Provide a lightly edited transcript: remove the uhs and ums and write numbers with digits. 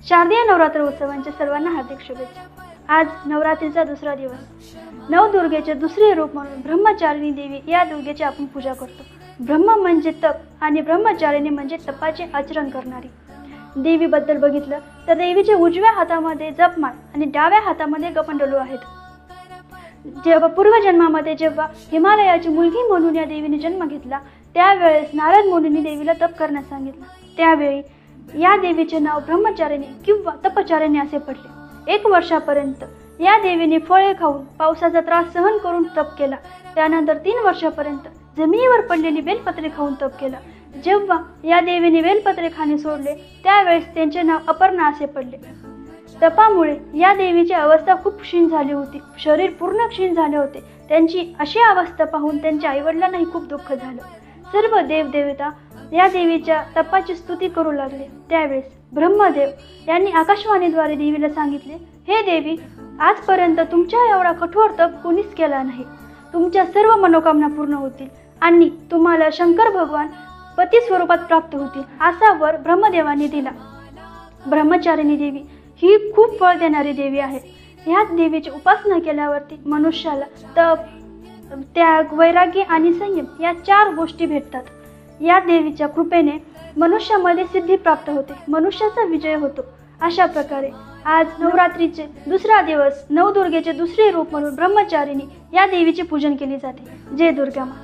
शारदीय नवरात्र उत्सवांच्या सर्वांना हार्दिक शुभेच्छा। आज नवरात्रीचा दुसरा दिवस। नवदुर्गेचे दुसरे रूप म्हणून ब्रह्मचारिणी देवी या दुर्गेची आपण पूजा करतो। ब्रह्म म्हणजे तप आणि ब्रह्मचारिणी म्हणजे तपाचे आचरण करणारी। देवीबद्दल बघितलं तर देवीच्या उजव्या हातामध्ये जपमाळ आणि डाव्या हातामध्ये कमंडलू आहेत। जेव्हा पूर्वजन्मामध्ये जेव्हा हिमालयाची मुलगी म्हणून या देवीने जन्म घेतला त्यावेळेस नारद मुनींनी देवीला तप करण्यास सांगितलं। त्यावेळी या देवीचे नाव ब्रह्मचारिणी किंवा तपचारिणी असे पडले। 1 वर्षापर्यंत या देवीने फळे खाऊन पावसाचा त्रास सहन करून तप केला। त्यानंतर 3 वर्षापर्यंत जमिनीवर पडलेली बेलपत्रे खाऊन तप केला। जेव्हा या देवीने बेलपत्रे खाणे सोडले त्यावेळेस त्यांचे नाव अपर्णा असे पडले। तपामुळे या देवीची अवस्था खूप क्षीण झाली होती। शरीर पूर्ण क्षीण झाले होते। त्यांची अशी अवस्था पाहून त्यांच्या आईवडिलांनाही खूप दुःख झालं। सर्व देवदेवता या देवीच्या तपाची स्तुती करू लागले। त्यावेळेस ब्रह्मदेव यांनी आकाशवाणीद्वारे देवीला सांगितले, हे देवी, आजपर्यंत तुमच्या एवढा कठोर तप कोणीच केला नाही। तुमच्या सर्व मनोकामना पूर्ण होतील आणि तुम्हाला शंकर भगवान पती स्वरूपात प्राप्त होतील असा वर ब्रह्मदेवांनी दिला। ब्रह्मचारिणी देवी ही खूप फळ देणारी देवी आहे। ह्या देवीची उपासना केल्यावरती मनुष्याला तप, त्याग, वैराग्य आणि संयम या 4 गोष्टी भेटतात। या देवीच्या कृपेने मनुष्यामध्ये सिद्धी प्राप्त होते, मनुष्याचा विजय होतो। अशा प्रकारे आज नवरात्रीचे दुसरा दिवस नवदुर्गेचे दुसरे रूप म्हणून ब्रह्मचारिणी या देवीचे पूजन केले जाते। जय दुर्गा माँ।